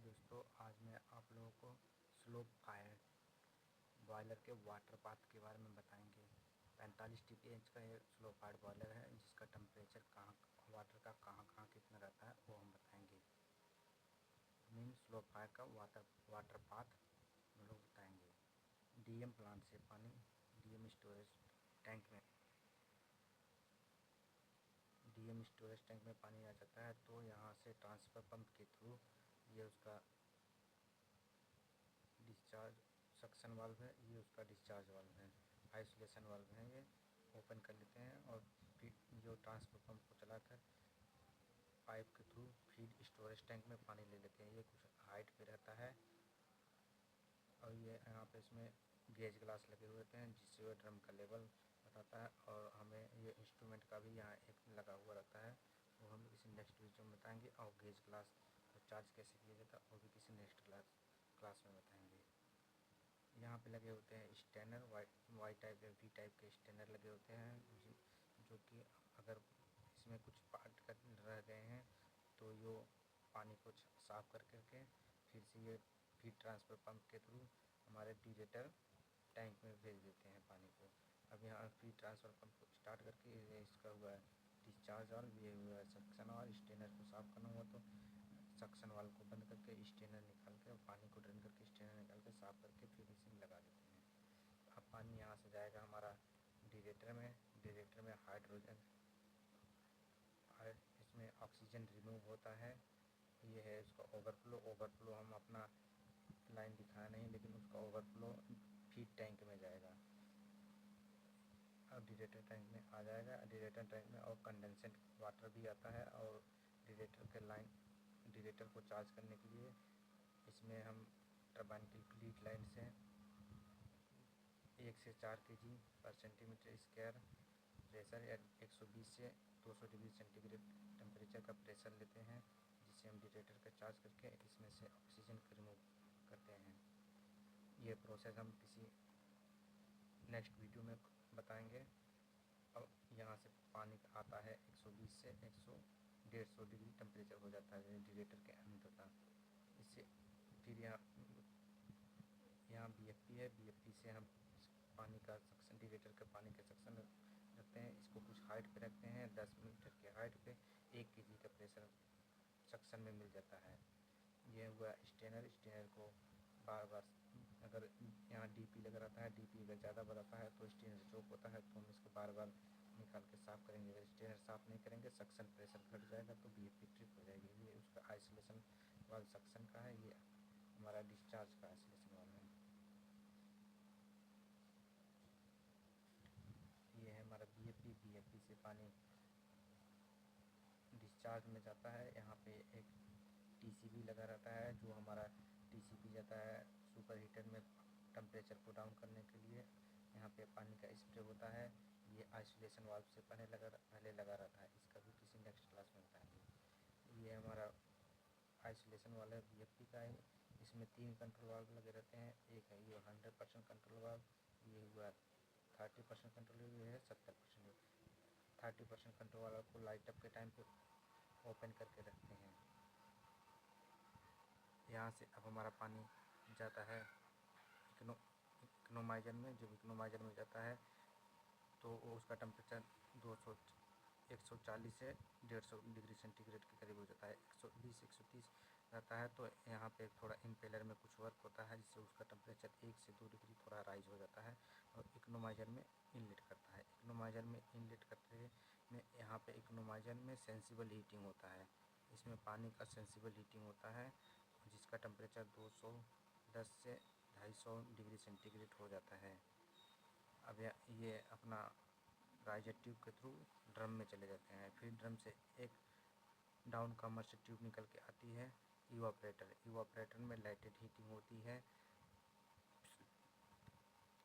दोस्तों, आज मैं आप लोगों को स्लो फायर बॉयलर के वाटर पाथ के बारे में बताएंगे। 45 TPH का ये स्लो फायर बॉयलर है जिसका टेम्परेचर वाटर का कहाँ कितना रहता है वो हम बताएंगे। मीन स्लो फायर का वाटर पाथ हम लोग बताएंगे। डीएम प्लांट से पानी डीएम स्टोरेज टैंक में पानी आ जाता है, तो यहाँ से ट्रांसफ़र पंप के थ्रू ये उसका डिस्चार्ज सक्शन वाल्व है, ये उसका डिस्चार्ज वाल्व है, आइसोलेशन वाल्व है। ये ओपन कर लेते हैं और फिर जो ट्रांसफर पंप को चलाकर पाइप के थ्रू फीड स्टोरेज टैंक में पानी ले लेते हैं। ये कुछ हाइट पे रहता है और ये यहाँ पे इसमें गेज ग्लास लगे हुए होते हैं जिससे वो ड्रम का लेवल बताता है। और हमें ये इंस्ट्रूमेंट का भी यहाँ एक लगा हुआ रहता है, वो हम किसी नेक्स्ट वीडियो में बताएंगे। और गेज ग्लास को चार्ज कैसे किया जाता है वो भी किसी नेक्स्ट क्लास में बताएंगे। यहाँ पे लगे होते हैं स्टैनर, वाई टाइप या वी टाइप के स्टैनर लगे होते हैं जो कि अगर इसमें कुछ पार्ट रह गए हैं तो यो पानी को साफ़ कर करके फिर से ये फीड ट्रांसफ़र पंप के थ्रू हमारे ड्यूरेटर टैंक में भेज देते हैं पानी को। अब यहाँ फीड ट्रांसफ़र पंप को स्टार्ट करके इसका हुआ है डिस्चार्ज वाल्व, ये हुआ है सक्शन वाल्व। स्टेनर को साफ़ करना हुआ तो सक्शन वाल्व को बंद करके स्टेनर निकाल के और पानी को ड्रेन करके स्टेनर निकाल के साफ़ करके फिर इसे लगा देते हैं। अब पानी यहाँ से जाएगा हमारा डिरेक्टर में हाइड्रोजन, इसमें ऑक्सीजन रिमूव होता है। ये है उसका ओवरफ्लो हम अपना लाइन दिखाया नहीं, लेकिन उसका ओवरफ्लो फीड टैंक में जाएगा। अब डिरेक्टर टैंक में आ जाएगा। डिरेक्टर टैंक में और कंडेंसेट वाटर भी आता है और डिरेक्टर को चार्ज करने के लिए इसमें हम टरबाइन की लीड लाइन से 1 से 4 kg पर सेंटीमीटर स्क्वायर प्रेशर या 120 से 200 डिग्री सेंटीग्रेड टेम्परेचर का प्रेशर लेते हैं, जिससे हम डिरेक्टर का चार्ज करके इसमें से ऑक्सीजन को रिमूव करते हैं। ये प्रोसेस हम किसी नेक्स्ट वीडियो में बताएंगे। अब यहाँ से पानी आता है 120 से 150 डिग्री टेम्परेचर हो जाता है डिरेक्टर के अंदर का। इससे फिर यहाँ BFP है, BFP से हम पानी का सक्शन डिरेक्टर के पानी के सक्शन रखते हैं। इसको कुछ हाइट पे रखते हैं, 10 मीटर के हाइट पे 1 kg का प्रेशर सक्शन में मिल जाता है। यह हुआ स्टेनर को बार बार अगर यहाँ DP लगा रहता है, DP अगर ज़्यादा बढ़ाता है तो स्टेनर चौक होता है, तो हम इसको बार बार निकाल के साफ़ करेंगे। अगर स्टेनर साफ़ नहीं करेंगे सक्शन प्रेशर घट जाएगा तो BFP ट्रिप हो जाएगी। ये उसका आइसोलेशन वाल्व सक्शन का है, ये हमारा डिस्चार्ज का आइसोलेशन वाल्व है। ये है हमारा BFP से पानी डिस्चार्ज में जाता है। यहाँ पे एक TCP लगा रहता है, जो हमारा TCP जाता है सुपर हीटर में टेम्परेचर को डाउन करने के लिए। यहाँ पे पानी का स्प्रे होता है। ये आइसोलेशन वाल्व से पहले लगा रहता है, इसका भी किसी नेक्स्ट क्लास में बताएंगे। ये हमारा आइसोलेशन वाला BFP का है, इसमें 3 कंट्रोल वाल्व लगे रहते हैं। एक है ये 100% कंट्रोल वाल्व, ये हुआ 30% कंट्रोल, ये है 70%। 30% कंट्रोल वाल्व को लाइट अप के टाइम पे ओपन करके रखते हैं। यहाँ से अब हमारा पानी जाता है इकोनोमाइजर में। जब इकोनोमाइजर में जाता है तो वो उसका टेम्परेचर 140 से 150 डिग्री सेंटीग्रेड के करीब हो जाता है। 120-130 रहता है तो यहाँ पे थोड़ा इम्पेलर में कुछ वर्क होता है, जिससे उसका टेम्परेचर 1 से 2 डिग्री थोड़ा राइज हो जाता है और इकोनोमाइजर में इनलेट करता है। इकोनोमाइजर में इनलेट करते में यहाँ पे इकोनोमाइजर में सेंसिबल हीटिंग होता है। इसमें पानी का सेंसिबल हीटिंग होता है जिसका टेम्परेचर 210 से 250 डिग्री सेंटीग्रेड हो जाता है। अब ये अपना राइजर ट्यूब के थ्रू ड्रम में चले जाते हैं। फिर ड्रम से एक डाउन कमर से ट्यूब निकल के आती है इवापरेटर में लाइटेड हीटिंग होती है।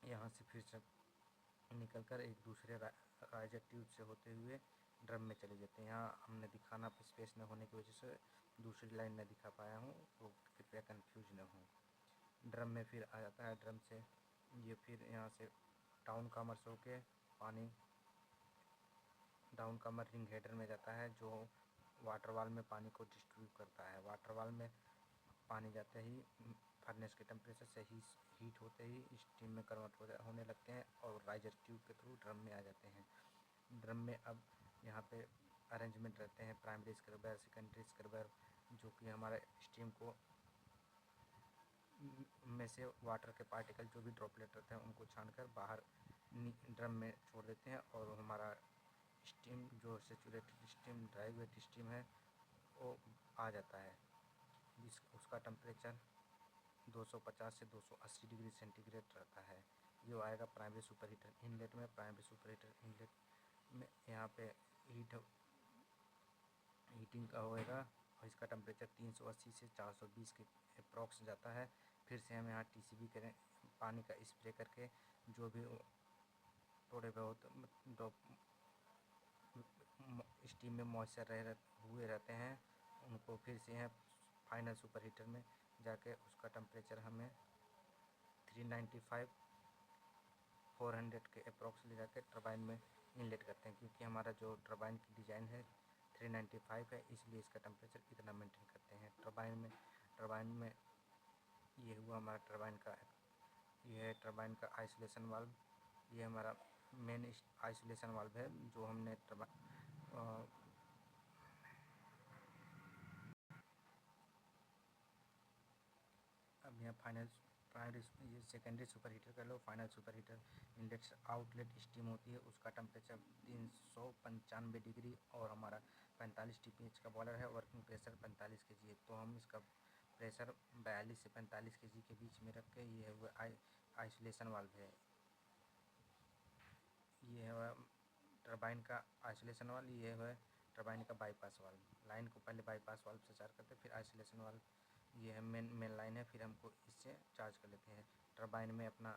यहाँ से फिर से निकल कर एक दूसरे राइजर ट्यूब से होते हुए ड्रम में चले जाते हैं। यहाँ हमने दिखाना स्पेस न होने की वजह से दूसरी लाइन न दिखा पाया हूँ, तो कृपया कंफ्यूज न हो। ड्रम में फिर आ जाता है, ड्रम से ये फिर यहाँ से डाउन कमर से होके पानी डाउन कमर रिंग हेडर में जाता है, जो वाटर वाल में पानी को डिस्ट्रीब्यूट करता है। वाटर वाल में पानी जाते ही फर्नेस के टेम्परेचर से ही हीट होते ही स्टीम में कन्वर्ट होने लगते हैं और राइजर ट्यूब के थ्रू ड्रम में आ जाते हैं। ड्रम में अब यहाँ पे अरेंजमेंट रहते हैं प्राइमरी स्क्रबर, सेकेंडरी स्क्रबर, जो कि हमारा स्टीम को में से वाटर के पार्टिकल जो भी ड्रॉपलेट रहते हैं उनको छानकर बाहर ड्रम में छोड़ देते हैं और हमारा स्टीम जो saturated steam, dry wet steam है वो आ जाता है। उसका टेम्परेचर 250 से 280 डिग्री सेंटीग्रेड रहता है। ये आएगा प्राइमरी सुपर हीटर इनलेट में। प्राइमरी सुपर हीटर इनलेट में यहाँ पे हीटिंग का होएगा और इसका टेम्परेचर 380 से 420 के अप्रॉक्स जाता है। फिर से हम यहाँ टीसीबी करें पानी का स्प्रे करके जो भी थोड़े बहुत स्टीम में मॉइस्चर हुए रहते हैं उनको फिर से यहाँ फाइनल सुपर हीटर में जाके उसका टेम्परेचर हमें 395 400 के अप्रॉक्स ले जाकर टरबाइन में इनलेट करते हैं, क्योंकि हमारा जो टरबाइन की डिज़ाइन है 395 है, इसलिए इसका टेम्परेचर इतना मेंटेन करते हैं। टरबाइन में ये हुआ हमारा टरबाइन का, ये है टरबाइन का आइसोलेशन वाल्व। ये हमारा मेन आइसोलेशन वाल्व है जो हमने अब यहाँ प्राइमरी ये सेकेंडरी सुपर हीटर कर लो। Final super heater inlet outlet steam होती है, उसका टेम्परेचर 395 डिग्री और हमारा 45 TPH का बॉयलर है। वर्किंग प्रेशर 45 kg है, तो हम इसका प्रेशर 42 से 45 kg के बीच में रख के ये हुआ आइसोलेशन वाल्व है। ये है टरबाइन का आइसोलेशन वाल्व, ये है टरबाइन का बाईपास वाल्व। लाइन को पहले बाईपास वाल्व से चार्ज करते हैं, फिर आइसोलेशन वाल्व, ये है मेन लाइन है, फिर हमको इससे चार्ज कर लेते हैं। टरबाइन में अपना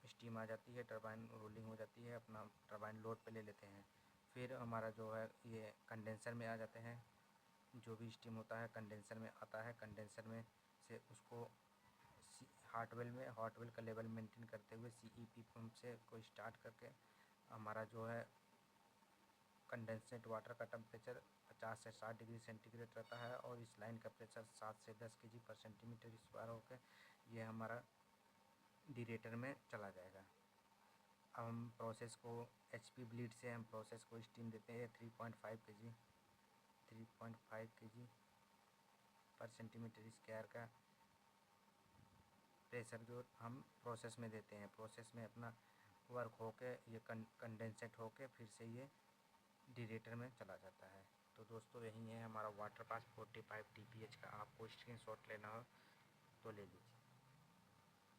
स्टीम आ जाती है, टरबाइन रोलिंग हो जाती है, अपना टरबाइन लोड पे ले लेते हैं। फिर हमारा जो है ये कंडेंसर में आ जाते हैं। जो भी स्टीम होता है कंडेंसर में आता है, कंडेंसर में से उसको हॉट वेल का लेवल मेंटेन करते हुए CEP पंप से को स्टार्ट करके हमारा जो है कंडेंसेट वाटर का टेम्परेचर 50 से 60 डिग्री सेंटीग्रेड रहता है और इस लाइन का प्रेशर 7 से 10 kg पर सेंटीमीटर स्क्वायर होकर ये हमारा डिरेटर में चला जाएगा। अब हम प्रोसेस को HP ब्लीड से हम प्रोसेस को स्टीम देते हैं 3.5 kg पर सेंटीमीटर स्क्वायर का प्रेशर जो हम प्रोसेस में देते हैं। प्रोसेस में अपना वर्क होके ये कंडेंसेट होके फिर से ये डिरेटर में चला जाता है। तो दोस्तों यही है हमारा वाटर पास 45 TPH का। आपको स्क्रीनशॉट लेना हो तो ले लीजिए।